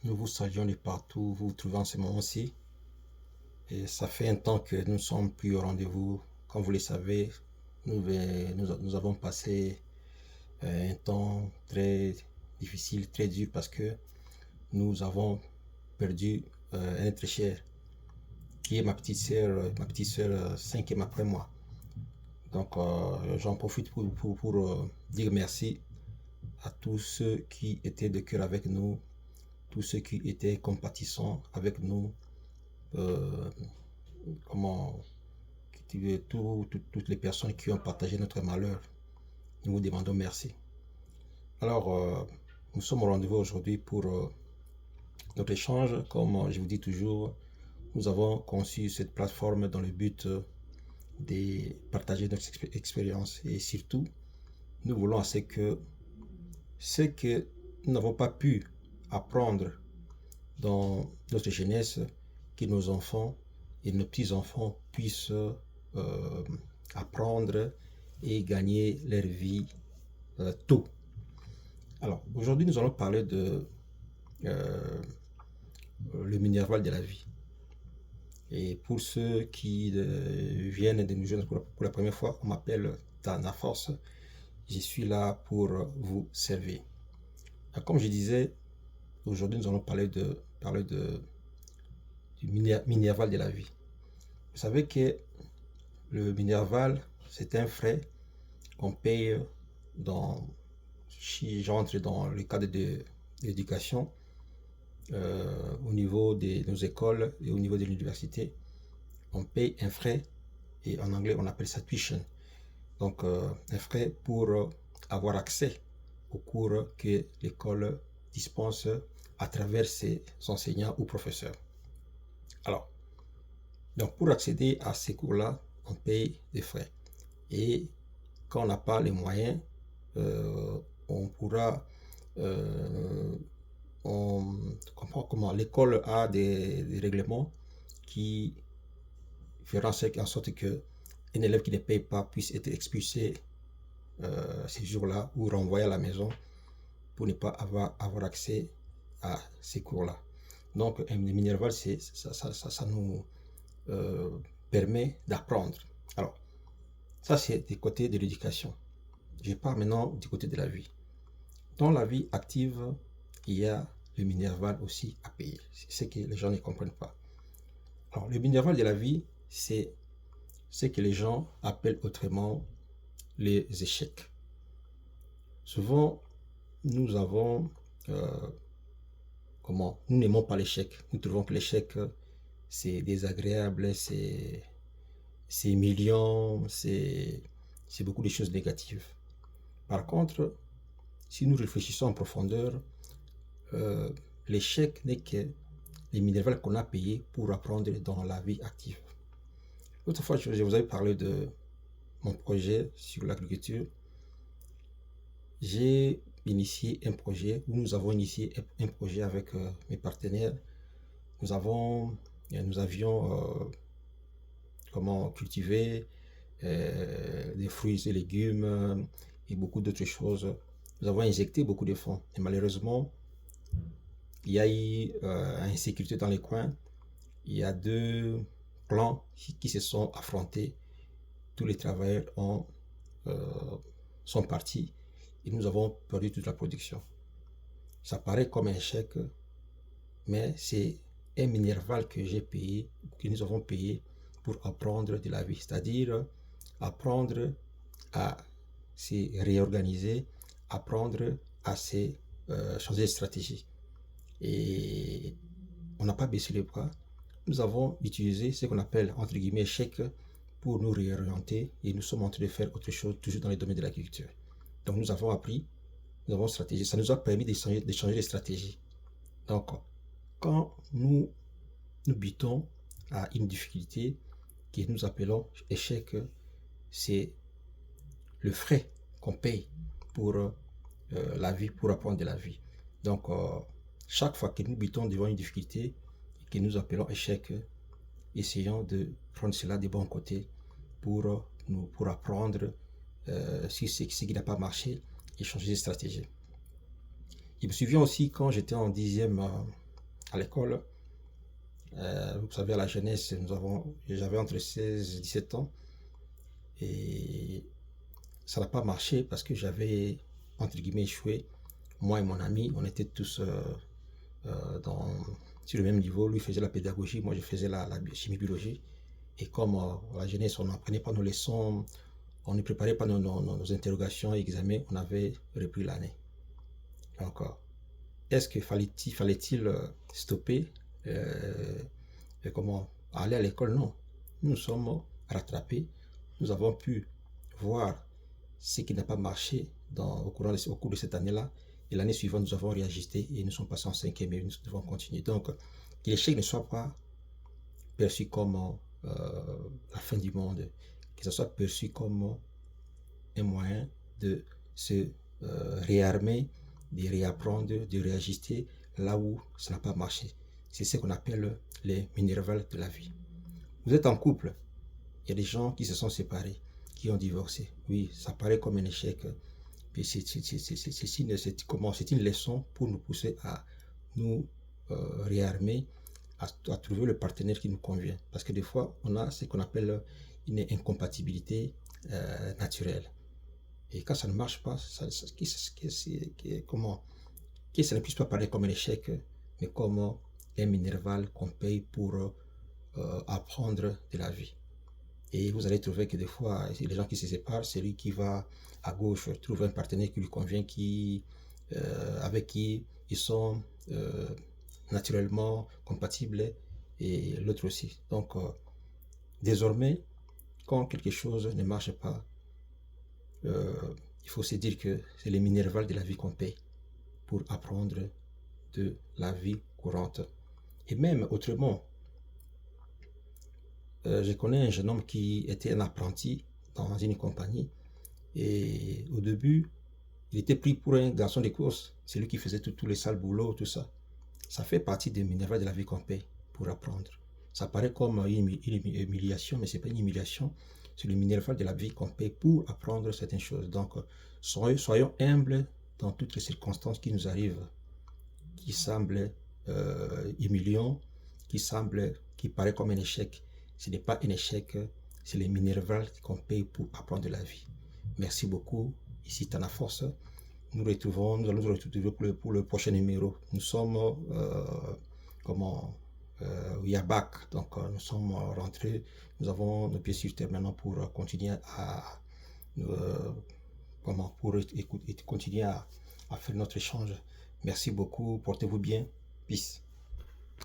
Nous vous saluons de partout où vous vous trouvez en ce moment-ci. Et ça fait un temps que nous ne sommes plus au rendez-vous. Comme vous le savez, nous avons passé un temps très difficile, très dur parce que nous avons perdu un être cher, qui est ma petite sœur cinquième après moi. Donc j'en profite pour dire merci à tous ceux qui étaient de cœur avec nous, tous ceux qui étaient compatissants avec nous, euh, comment toutes les personnes qui ont partagé notre malheur. Nous vous demandons merci. Alors, nous sommes au rendez-vous aujourd'hui pour notre échange. Comme je vous dis toujours, nous avons conçu cette plateforme dans le but de partager notre expérience et surtout, nous voulons assez que ce que nous n'avons pas pu apprendre dans notre jeunesse, que nos enfants et nos petits-enfants puissent apprendre et gagner leur vie tôt. Alors, aujourd'hui, nous allons parler de le minerval de la vie. Et pour ceux qui viennent de nous joindre pour la première fois, on m'appelle Tana Force. Je suis là pour vous servir. Alors, comme je disais, aujourd'hui, nous allons parler du minerval de la vie. Vous savez que le minerval, c'est un frais qu'on paye si j'entre dans le cadre de l'éducation, au niveau de nos écoles et au niveau de l'université. On paye un frais et en anglais on appelle ça tuition. Donc un frais pour avoir accès aux cours que l'école dispense à travers ses enseignants ou professeurs. Alors, donc pour accéder à ces cours-là, on paye des frais. Et quand on n'a pas les moyens, on pourra comment l'école a des règlements qui feront en sorte que un élève qui ne paye pas puisse être expulsé ces jours-là ou renvoyé à la maison pour ne pas avoir accès à ces cours-là. Donc, un minerval, ça nous permet d'apprendre. Alors, ça, c'est du côté de l'éducation. Je pars maintenant du côté de la vie. Dans la vie active, il y a le minerval aussi à payer. C'est ce que les gens ne comprennent pas. Alors, le minerval de la vie, c'est ce que les gens appellent autrement les échecs. Souvent, nous avons nous n'aimons pas l'échec. Nous trouvons que l'échec, c'est désagréable, c'est humiliant, c'est beaucoup de choses négatives. Par contre, si nous réfléchissons en profondeur, l'échec n'est que les mineraux qu'on a payés pour apprendre dans la vie active. L'autre fois, je vous avais parlé de mon projet sur l'agriculture. J'ai initié un projet, ou nous avons initié un projet avec mes partenaires. Nous avions cultiver des fruits et légumes et beaucoup d'autres choses. Nous avons injecté beaucoup de fonds. Et malheureusement, il y a eu insécurité dans les coins. Il y a deux clans qui se sont affrontés. Tous les travailleurs sont partis et nous avons perdu toute la production. Ça paraît comme un chèque, mais c'est un minerval que j'ai payé, que nous avons payé pour apprendre de la vie, c'est-à-dire apprendre à se réorganiser, apprendre à se changer de stratégie. Et on n'a pas baissé les bras. Nous avons utilisé ce qu'on appelle, entre guillemets, chèque pour nous réorienter et nous sommes en train de faire autre chose, toujours dans le domaine de l'agriculture. Donc nous avons appris, nous avons stratégie, ça nous a permis de changer de stratégie. Donc, quand nous butons à une difficulté que nous appelons échec, c'est le frais qu'on paye pour la vie, pour apprendre de la vie. Donc, chaque fois que nous butons devant une difficulté et que nous appelons échec, essayons de prendre cela des bons côtés pour apprendre si ce qui n'a pas marché et changer de stratégie. Je me souviens aussi quand j'étais en 10e à l'école. Vous savez, à la jeunesse, j'avais entre 16 et 17 ans. Et ça n'a pas marché parce que j'avais, entre guillemets, échoué. Moi et mon ami, on était tous dans, sur le même niveau. Lui faisait la pédagogie, moi je faisais la chimie-biologie. Et comme la jeunesse, on n'apprenait pas nos leçons, on ne préparait pas nos interrogations et examens, on avait repris l'année. Donc, est-ce qu'il fallait-il stopper comment aller à l'école? Non. Nous sommes rattrapés. Nous avons pu voir ce qui n'a pas marché au cours de cette année-là. Et l'année suivante, nous avons réajusté et nous sommes passés en 5e et nous devons continuer. Donc, que l'échec ne soit pas perçu comme la fin du monde, que ce soit perçu comme un moyen de se réarmer, de réapprendre, de réajuster là où ça n'a pas marché. C'est ce qu'on appelle les minervales de la vie. Vous êtes en couple, il y a des gens qui se sont séparés, qui ont divorcé. Oui, ça paraît comme un échec, mais c'est une leçon pour nous pousser à nous réarmer, à trouver le partenaire qui nous convient. Parce que des fois, on a ce qu'on appelle une incompatibilité naturelle. Et quand ça ne marche pas, ça ne puisse pas paraître comme un échec, mais comme un minerval qu'on paye pour apprendre de la vie. Et vous allez trouver que des fois, les gens qui se séparent, c'est lui qui va à gauche trouver un partenaire qui lui convient, avec qui ils sont naturellement compatibles, et l'autre aussi. Donc, désormais, quand quelque chose ne marche pas, il faut se dire que c'est les minervales de la vie qu'on paye pour apprendre de la vie courante. Et même autrement, je connais un jeune homme qui était un apprenti dans une compagnie, et au début, il était pris pour un garçon de course. C'est lui qui faisait tous les sales boulots, tout ça. Ça fait partie des minervales de la vie qu'on paye pour apprendre. Ça paraît comme une humiliation, mais ce n'est pas une humiliation. C'est le minerval de la vie qu'on paye pour apprendre certaines choses. Donc, soyons humbles dans toutes les circonstances qui nous arrivent, qui semblent humiliants, qui paraît comme un échec. Ce n'est pas un échec, c'est les minerval qu'on paye pour apprendre de la vie. Merci beaucoup. Ici Tana Force. Nous allons nous retrouver pour le prochain numéro. Nous sommes we are back. Donc nous sommes rentrés. Nous avons nos pieds sur terre maintenant pour continuer à continuer à faire notre échange. Merci beaucoup. Portez-vous bien. Peace.